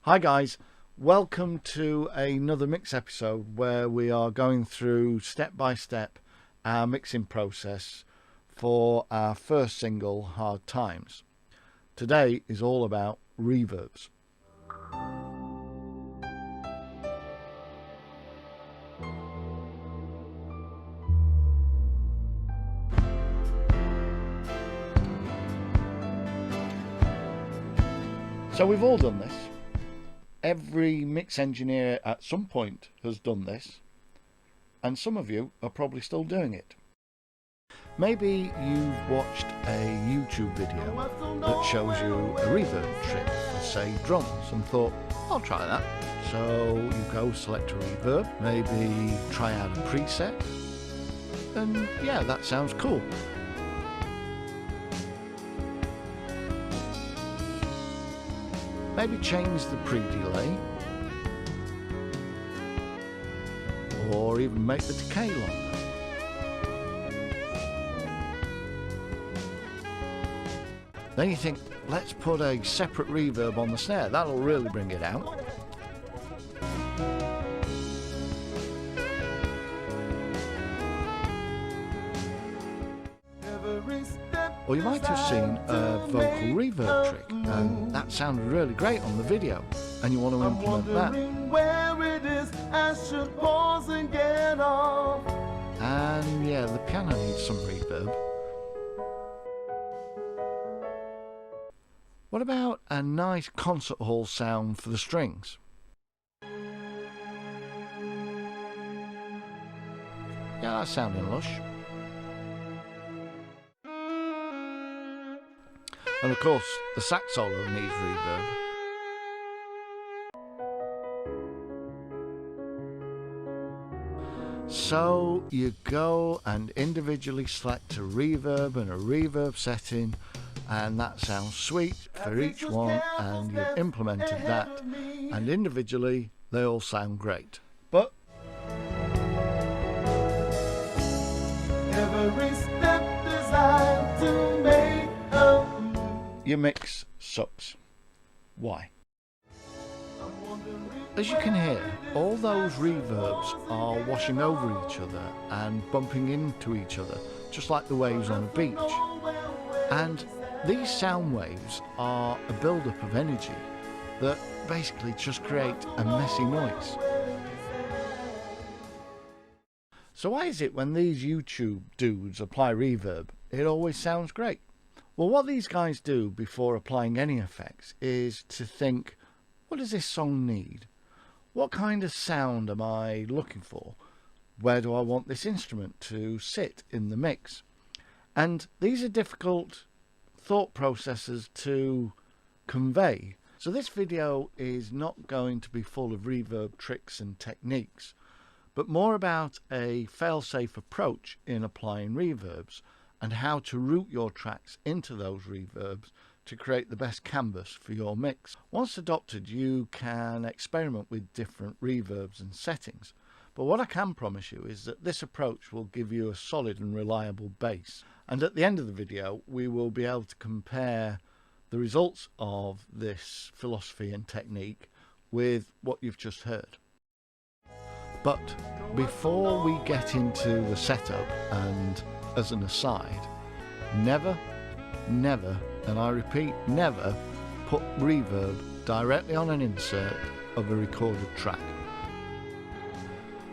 Hi guys, welcome to another mix episode where we are going through step by step our mixing process for our first single, Hard Times. Today is all about reverbs. So we've all done this. Every mix engineer at some point has done this, and some of you are probably still doing it. Maybe you've watched a YouTube video that shows you a reverb trick for, say, drums, and thought, I'll try that. So you go select a reverb, maybe try out a preset, and yeah, that sounds cool. Maybe change the pre-delay, or even make the decay longer. Then you think, let's put a separate reverb on the snare, that'll really bring it out. Or you might have seen a vocal reverb trick, and that sounded really great on the video, and you want to implement that. And yeah, the piano needs some reverb. What about a nice concert hall sound for the strings? Yeah, that's sounding lush. And of course, the sax solo needs reverb. So you go and individually select a reverb and a reverb setting, and that sounds sweet for each one, and you've implemented that, and individually they all sound great. But every step designed to make your mix sucks. Why? As you can hear, all those reverbs are washing over each other and bumping into each other, just like the waves on a beach. And these sound waves are a build-up of energy that basically just create a messy noise. So why is it when these YouTube dudes apply reverb, it always sounds great? Well, what these guys do before applying any effects is to think, what does this song need? What kind of sound am I looking for? Where do I want this instrument to sit in the mix? And these are difficult thought processes to convey. So this video is not going to be full of reverb tricks and techniques, but more about a fail-safe approach in applying reverbs, and how to route your tracks into those reverbs to create the best canvas for your mix. Once adopted, you can experiment with different reverbs and settings, but what I can promise you is that this approach will give you a solid and reliable base. And at the end of the video, we will be able to compare the results of this philosophy and technique with what you've just heard. But before we get into the setup, and as an aside, never, and I repeat, never put reverb directly on an insert of a recorded track.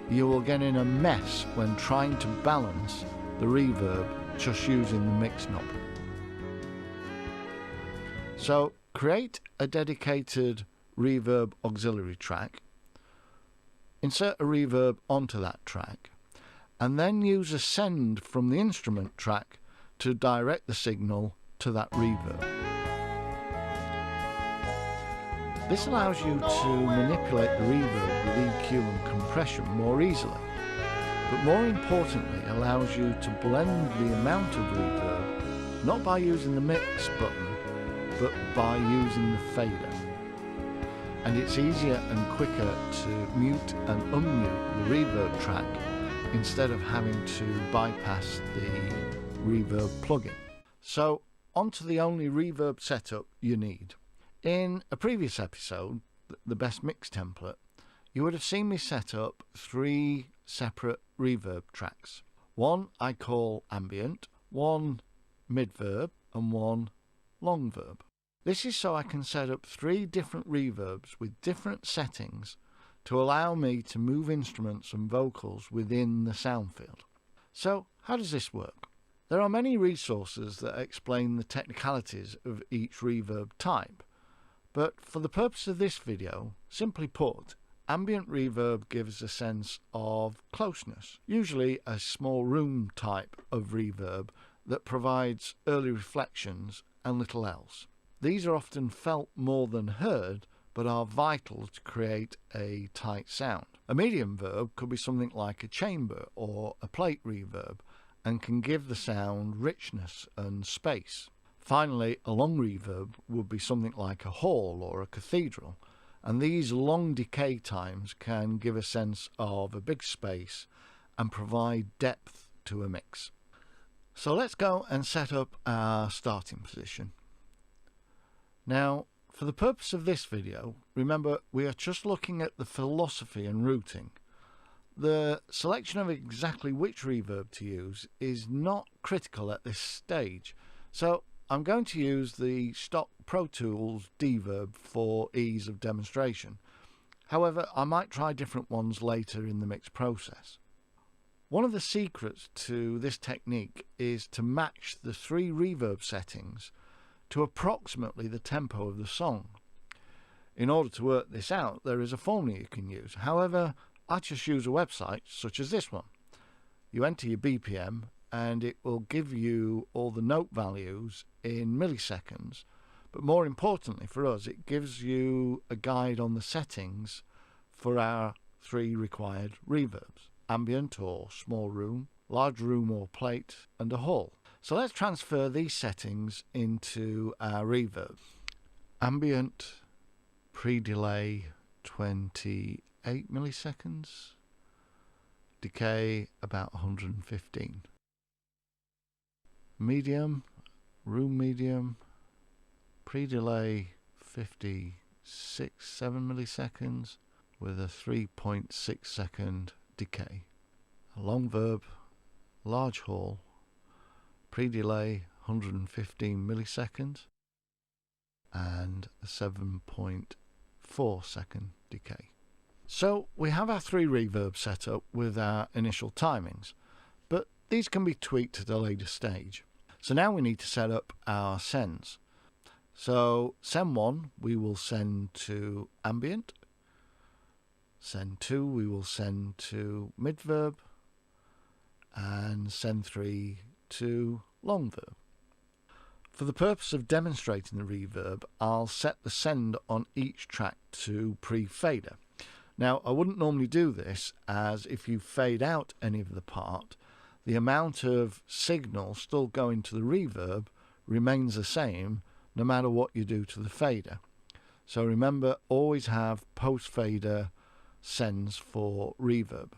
You will get in a mess when trying to balance the reverb just using the mix knob. So create a dedicated reverb auxiliary track, insert a reverb onto that track, and then use a send from the instrument track to direct the signal to that reverb. This allows you to manipulate the reverb with EQ and compression more easily, but more importantly allows you to blend the amount of reverb not by using the mix button, but by using the fader. And it's easier and quicker to mute and unmute the reverb track instead of having to bypass the reverb plugin. So onto the only reverb setup you need. In a previous episode, the best mix template, you would have seen me set up 3 separate reverb tracks. One I call ambient, one mid-verb and one long verb. This is so I can set up 3 different reverbs with different settings to allow me to move instruments and vocals within the sound field. So how does this work? There are many resources that explain the technicalities of each reverb type, but for the purpose of this video, simply put, ambient reverb gives a sense of closeness, usually a small room type of reverb that provides early reflections and little else. These are often felt more than heard, but are vital to create a tight sound. A medium verb could be something like a chamber or a plate reverb, and can give the sound richness and space. Finally, a long reverb would be something like a hall or a cathedral, and these long decay times can give a sense of a big space and provide depth to a mix. So let's go and set up our starting position. Now, for the purpose of this video, remember we are just looking at the philosophy and routing. The selection of exactly which reverb to use is not critical at this stage, so I'm going to use the stock Pro Tools Deverb for ease of demonstration. However, I might try different ones later in the mix process. One of the secrets to this technique is to match the 3 reverb settings to approximately the tempo of the song. In order to work this out, there is a formula you can use. However, I just use a website such as this one. You enter your BPM and it will give you all the note values in milliseconds, but more importantly for us, it gives you a guide on the settings for our 3 required reverbs: ambient or small room, large room or plate, and a hall. So let's transfer these settings into our reverb. Ambient, pre-delay 28 milliseconds, decay about 115. Medium, room medium, pre-delay 56-7 milliseconds with a 3.6 second decay. A long verb, large hall, pre-delay 115 milliseconds and a 7.4 second decay. So we have our 3 reverbs set up with our initial timings, but these can be tweaked at a later stage. So now we need to set up our sends. So send 1 we will send to ambient, send 2 we will send to mid-verb, and send 3 to long verb. For the purpose of demonstrating the reverb, I'll set the send on each track to pre-fader. Now, I wouldn't normally do this, as if you fade out any of the part, the amount of signal still going to the reverb remains the same no matter what you do to the fader. So remember, always have post-fader sends for reverb.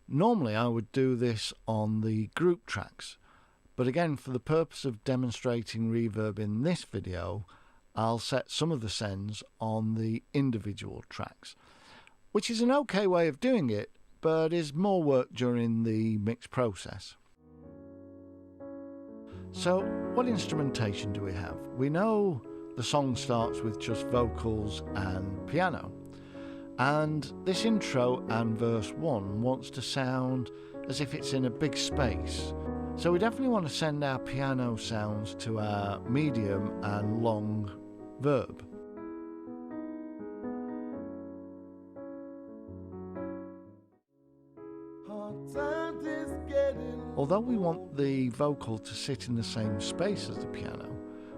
Normally I would do this on the group tracks, but again, for the purpose of demonstrating reverb in this video, I'll set some of the sends on the individual tracks, which is an okay way of doing it, but is more work during the mix process. So what instrumentation do we have? We know the song starts with just vocals and piano, and this intro and verse 1 wants to sound as if it's in a big space. So we definitely want to send our piano sounds to our medium and long verb. Although we want the vocal to sit in the same space as the piano,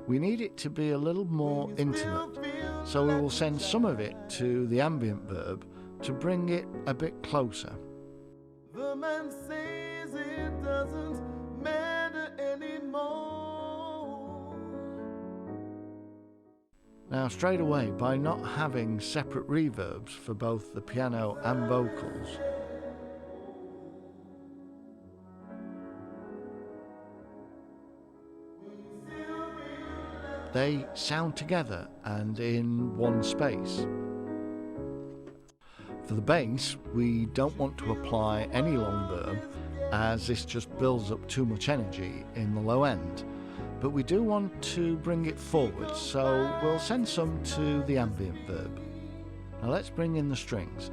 we need it to be a little more intimate, so we will send some of it to the ambient verb to bring it a bit closer. The man says it doesn't matter anymore. Now straight away, by not having separate reverbs for both the piano and vocals, they sound together and in one space. For the bass, we don't want to apply any long verb, as this just builds up too much energy in the low end. But we do want to bring it forward, so we'll send some to the ambient verb. Now let's bring in the strings.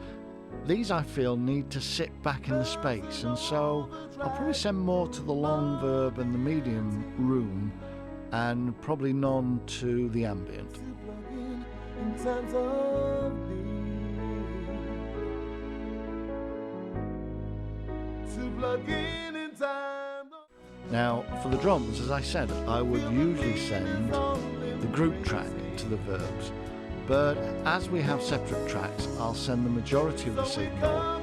These, I feel, need to sit back in the space, and so I'll probably send more to the long verb and the medium room, and probably none to the ambient. Now, for the drums, as I said, I would usually send the group track to the verbs, but as we have separate tracks, I'll send the majority of the signal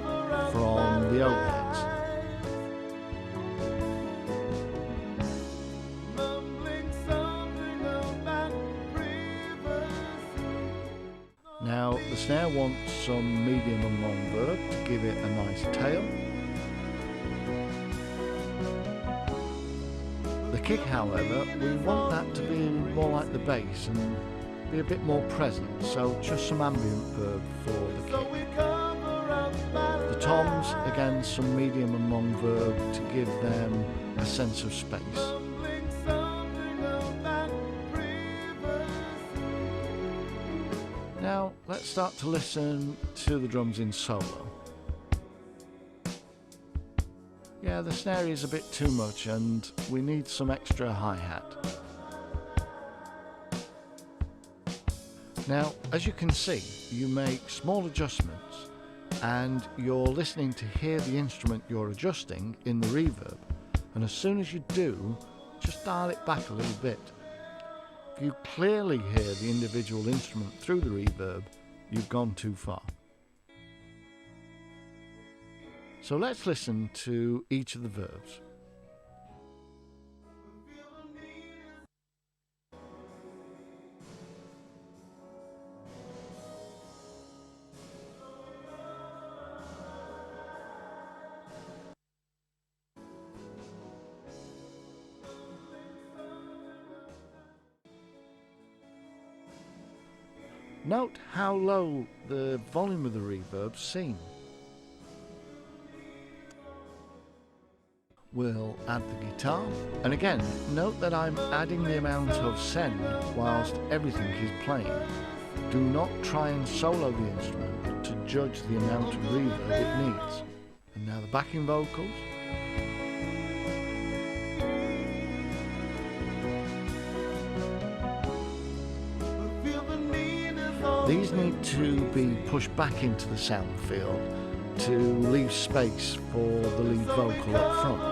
from the overheads. Now, the snare wants some medium and long verb to give it a nice tail. The kick, however, we want that to be more like the bass and be a bit more present, so just some ambient verb for the kick. The toms, again, some medium and long verb to give them a sense of space. Now, let's start to listen to the drums in solo. Yeah, the snare is a bit too much and we need some extra hi-hat. Now, as you can see, you make small adjustments and you're listening to hear the instrument you're adjusting in the reverb, and as soon as you do, just dial it back a little bit. If you clearly hear the individual instrument through the reverb, you've gone too far. So let's listen to each of the verbs. Note how low the volume of the reverb seems. We'll add the guitar, and again, note that I'm adding the amount of send whilst everything is playing. Do not try and solo the instrument to judge the amount of reverb it needs. And now the backing vocals. These need to be pushed back into the sound field to leave space for the lead vocal up front.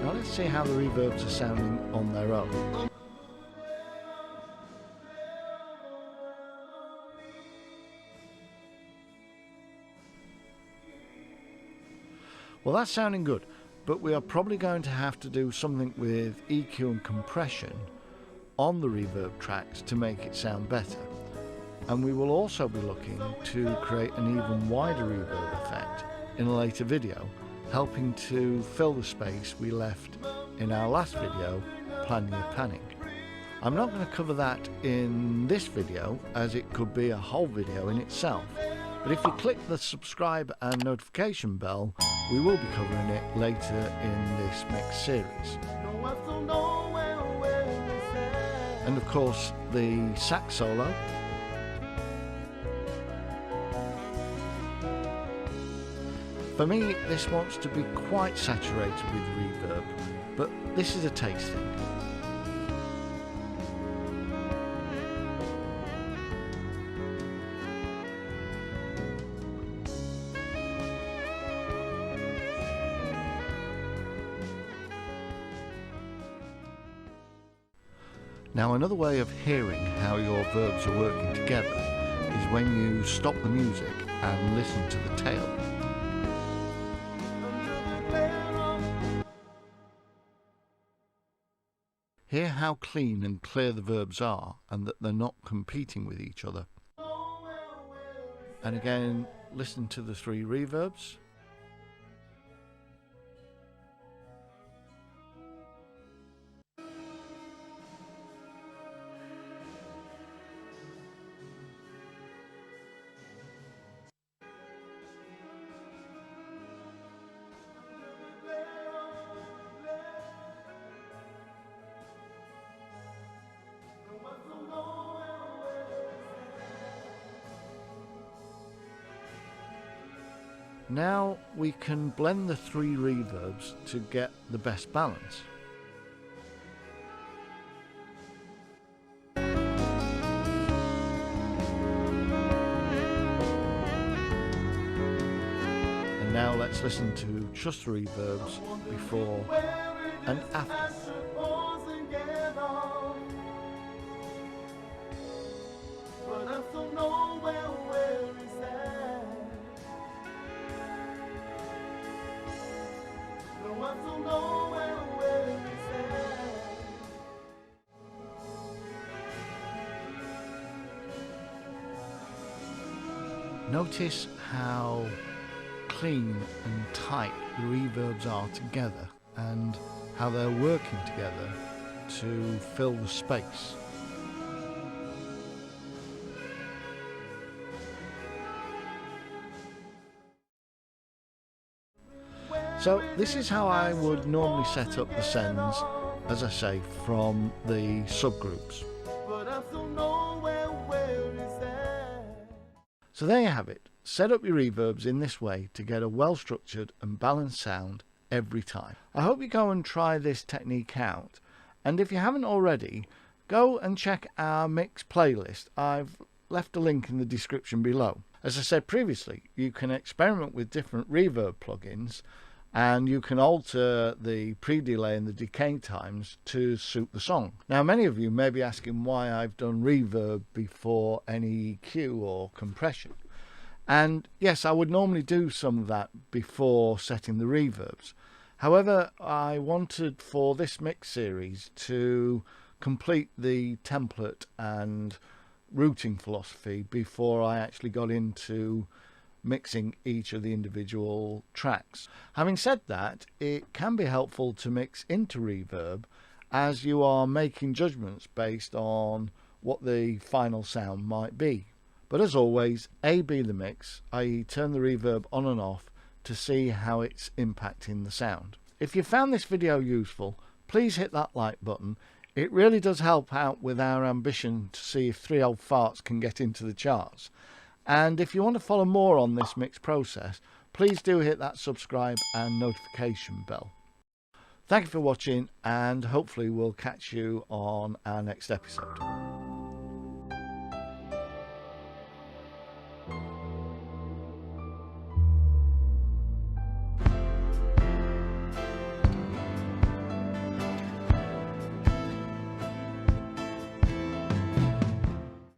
Now let's see how the reverbs are sounding on their own. Well, that's sounding good, but we are probably going to have to do something with EQ and compression on the reverb tracks to make it sound better. And we will also be looking to create an even wider reverb effect in a later video, helping to fill the space we left in our last video, Planning Your Panning. I'm not going to cover that in this video, as it could be a whole video in itself. But if you click the subscribe and notification bell, we will be covering it later in this mix series. And of course, the sax solo. For me, this wants to be quite saturated with reverb, but this is a taste thing. Now, another way of hearing how your verbs are working together is when you stop the music and listen to the tail. Hear how clean and clear the verbs are and that they're not competing with each other. And again, listen to the 3 reverbs. Now we can blend the 3 reverbs to get the best balance. And now let's listen to just the reverbs before and after. Notice how clean and tight the reverbs are together and how they're working together to fill the space. So this is how I would normally set up the sends, as I say, from the subgroups. So there you have it. Set up your reverbs in this way to get a well-structured and balanced sound every time. I hope you go and try this technique out, and if you haven't already, go and check our mix playlist. I've left a link in the description below. As I said previously, you can experiment with different reverb plugins, and you can alter the pre-delay and the decay times to suit the song. Now, many of you may be asking why I've done reverb before any EQ or compression. And yes, I would normally do some of that before setting the reverbs. However, I wanted for this mix series to complete the template and routing philosophy before I actually got into mixing each of the individual tracks. Having said that, it can be helpful to mix into reverb as you are making judgments based on what the final sound might be. But as always, A/B the mix, i.e. turn the reverb on and off to see how it's impacting the sound. If you found this video useful, please hit that like button. It really does help out with our ambition to see if 3 Old Farts can get into the charts. And if you want to follow more on this mix process, please do hit that subscribe and notification bell. Thank you for watching, and hopefully we'll catch you on our next episode.